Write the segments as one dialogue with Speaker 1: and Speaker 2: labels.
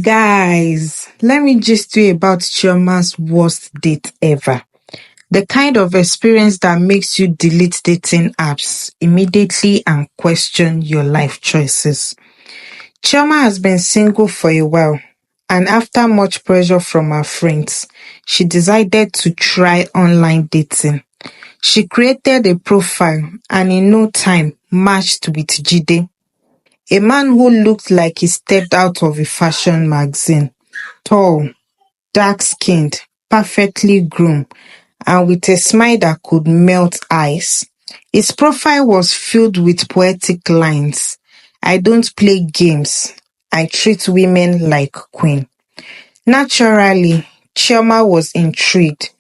Speaker 1: Guys, let me just tell you about Chioma's worst date ever. The kind of experience that makes you delete dating apps immediately and question your life choices. Chioma has been single for a while, and after much pressure from her friends, she decided to try online dating. She created a profile and in no time matched with Jide, a man who looked like he stepped out of a fashion magazine. Tall, dark-skinned, perfectly groomed, and with a smile that could melt ice. His profile was filled with poetic lines. I don't play games. I treat women like queen. Naturally, Chioma was intrigued.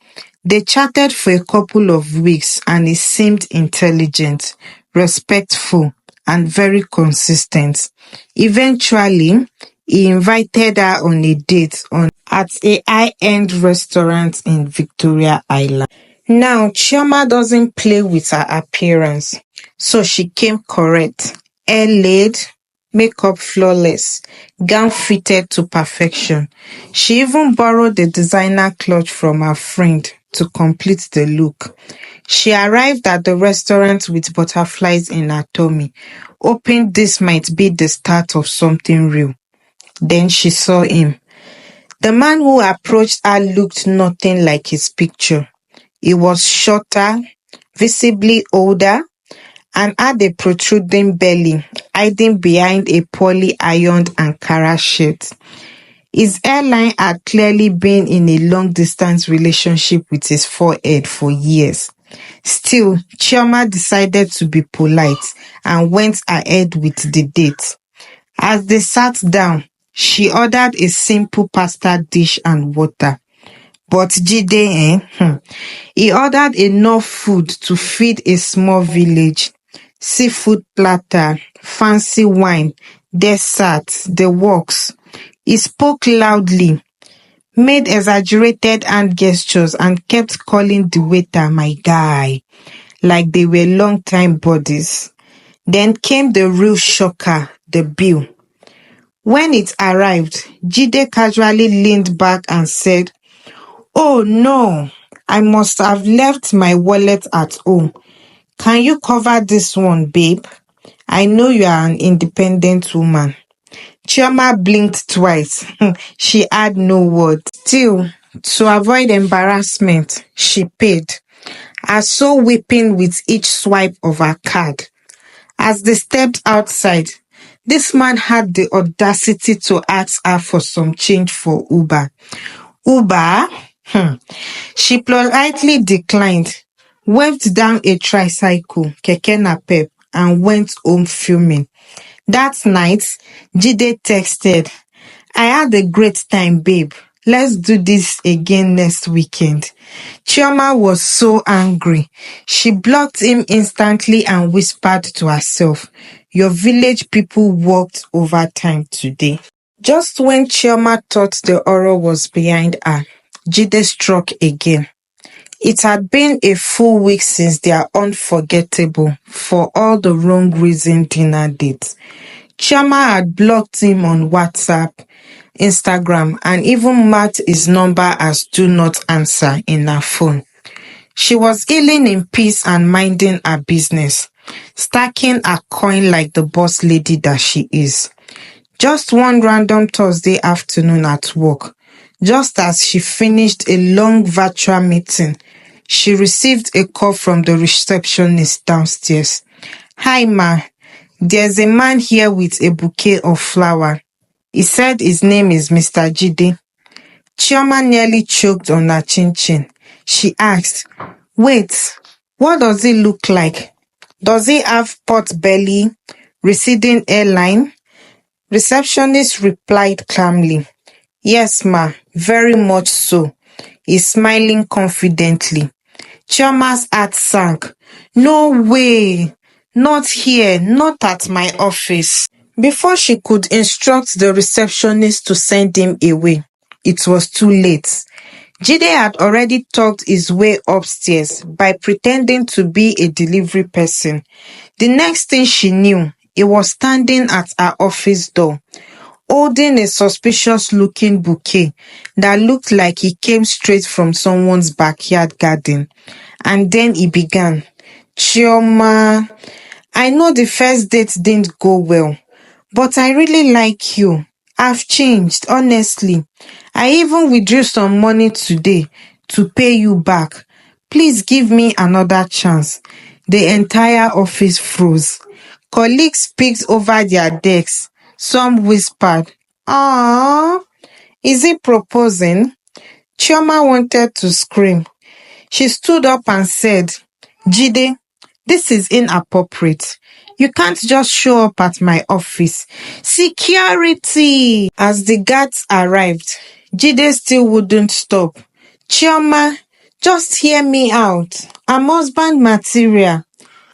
Speaker 1: They chatted for a couple of weeks and he seemed intelligent, respectful, and very consistent. Eventually, he invited her on a date at a high-end restaurant in Victoria Island. Now, Chioma doesn't play with her appearance, so she came correct. Hair laid, makeup flawless, gown fitted to perfection. She even borrowed the designer clutch from her friend to complete the look. She arrived at the restaurant with butterflies in her tummy, hoping this might be the start of something real. Then she saw him. The man who approached her looked nothing like his picture. He was shorter, visibly older, and had a protruding belly hiding behind a poorly ironed Ankara shirt. His hairline had clearly been in a long-distance relationship with his forehead for years. Still, Chioma decided to be polite and went ahead with the date. As they sat down, she ordered a simple pasta dish and water. But Jide, he ordered enough food to feed a small village. Seafood platter, fancy wine, dessert, the works. He spoke loudly, made exaggerated hand gestures and kept calling the waiter my guy, like they were long-time buddies. Then came the real shocker, the bill. When it arrived, Jide casually leaned back and said, "Oh no, I must have left my wallet at home. Can you cover this one, babe? I know you are an independent woman." Chioma blinked twice. She had no word. Still, to avoid embarrassment, she paid, her soul weeping with each swipe of her card. As they stepped outside, this man had the audacity to ask her for some change for Uber. Uber? She politely declined, waved down a tricycle, keke napep, and went home fuming. That night, Jide texted, "I had a great time, babe. Let's do this again next weekend." Chioma was so angry. She blocked him instantly and whispered to herself, "Your village people worked overtime today." Just when Chioma thought the horror was behind her, Jide struck again. It had been a full week since their unforgettable, for all the wrong reason dinner date. Chioma had blocked him on WhatsApp, Instagram, and even marked his number as do not answer in her phone. She was healing in peace and minding her business, stacking her coin like the boss lady that she is. Just one random Thursday afternoon at work, just as she finished a long virtual meeting, she received a call from the receptionist downstairs. "Hi ma, there's a man here with a bouquet of flowers. He said his name is Mr. Jide." Chioma nearly choked on her chin-chin. She asked, "Wait, what does he look like? Does he have pot belly, receding hairline?" Receptionist replied calmly, "Yes, ma, very much so." He's smiling confidently. Chioma's heart sank. "No way! Not here, not at my office." Before she could instruct the receptionist to send him away, it was too late. Jide had already talked his way upstairs by pretending to be a delivery person. The next thing she knew, he was standing at her office door, holding a suspicious looking bouquet that looked like it came straight from someone's backyard garden. And then he began, Chioma, I know the first date didn't go well, but I really like you. I've changed, honestly. I even withdrew some money today to pay you back. Please give me another chance. The entire office froze. Colleagues peeked over their desks. Some whispered, "Aww, is he proposing?" Chioma wanted to scream. She stood up and said, Jide, this is inappropriate. You can't just show up at my office. Security! As the guards arrived, Jide still wouldn't stop. Chioma, just hear me out. I'm husband material.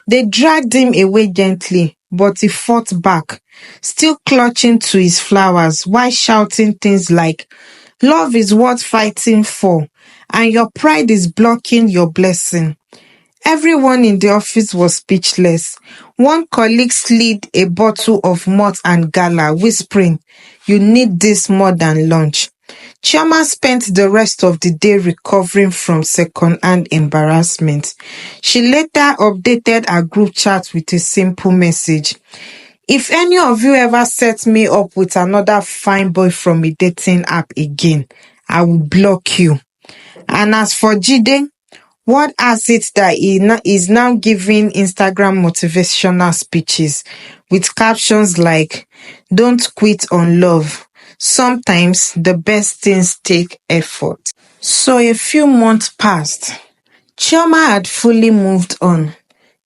Speaker 1: They dragged him away gently, but he fought back, still clutching to his flowers while shouting things like, love is worth fighting for, and your pride is blocking your blessing. Everyone in the office was speechless. One colleague slid a bottle of malt and gala, whispering, you need this more than lunch. Chioma spent the rest of the day recovering from second-hand embarrassment. She later updated her group chat with a simple message. If any of you ever set me up with another fine boy from a dating app again, I will block you. And as for Jide, what has it that he is now giving Instagram motivational speeches with captions like, don't quit on love. Sometimes the best things take effort. So a few months passed. Chioma had fully moved on.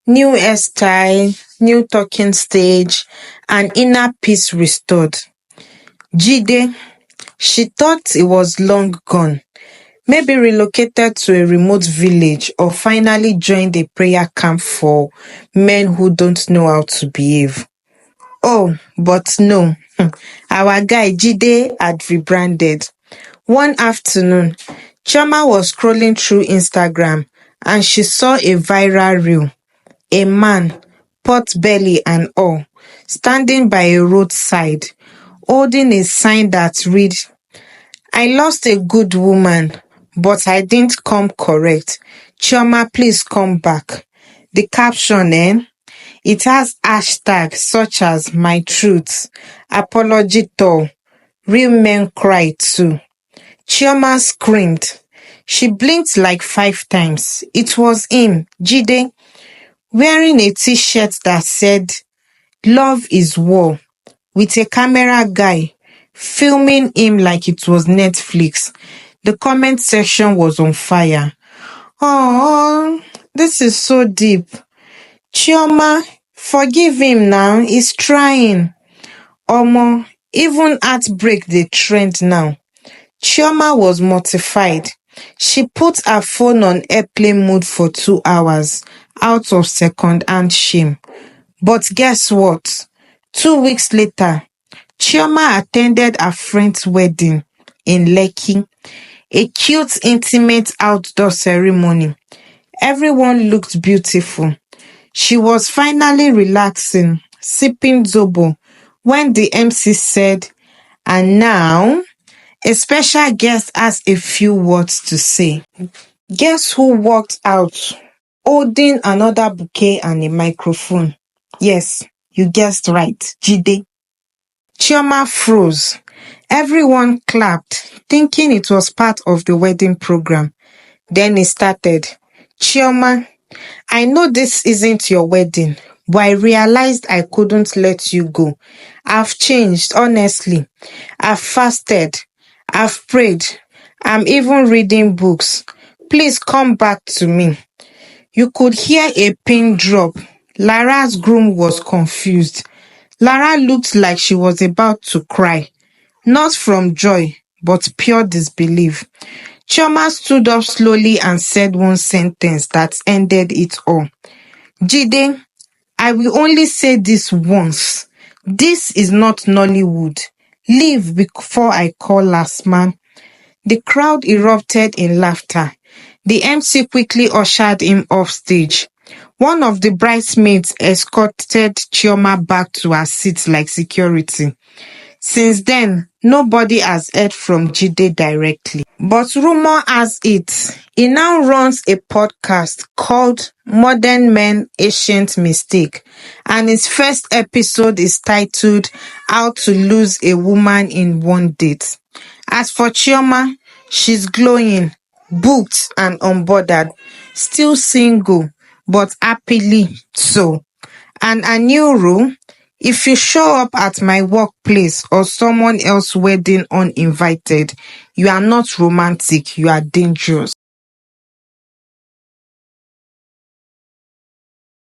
Speaker 1: New hairstyle, new talking stage, and inner peace restored. Jide, she thought it was long gone. Maybe relocated to a remote village or finally joined a prayer camp for men who don't know how to behave. Oh, but no. Our guy Jide had rebranded. One afternoon, Chioma was scrolling through Instagram and she saw a viral reel. A man, pot belly and all, standing by a roadside, holding a sign that read, I lost a good woman, but I didn't come correct. Chioma, please come back. The caption, it has hashtags such as my truth, apology tall, real men cry too. Chioma screamed. She blinked like 5 times. It was him, Jide, wearing a t-shirt that said, Love is War, with a camera guy filming him like it was Netflix. The comment section was on fire. Oh, this is so deep. Chioma, forgive him now. He's trying. Omo, even heartbreak the trend now. Chioma was mortified. She put her phone on airplane mode for 2 hours out of second-hand shame. But guess what? 2 weeks later, Chioma attended her friend's wedding in Lekki, a cute, intimate outdoor ceremony. Everyone looked beautiful. She was finally relaxing, sipping zobo, when the MC said, and now, a special guest has a few words to say. Guess who walked out, holding another bouquet and a microphone? Yes, you guessed right, Jide. Chioma froze. Everyone clapped, thinking it was part of the wedding program. Then he started, Chioma, I know this isn't your wedding, but I realized I couldn't let you go. I've changed, honestly. I've fasted. I've prayed. I'm even reading books. Please come back to me. You could hear a pin drop. Lara's groom was confused. Lara looked like she was about to cry. Not from joy, but pure disbelief. Chioma stood up slowly and said one sentence that ended it all. Jide, I will only say this once. This is not Nollywood. Leave before I call last man. The crowd erupted in laughter. The MC quickly ushered him off stage. One of the bridesmaids escorted Chioma back to her seat like security. Since then, nobody has heard from Jide directly. But rumor has it, he now runs a podcast called Modern Men Ancient Mistake, and his first episode is titled How to Lose a Woman in One Date. As for Chioma, she's glowing, booked and unbothered, still single, but happily so. And a new rule: if you show up at my workplace or someone else's wedding uninvited, you are not romantic, you are dangerous.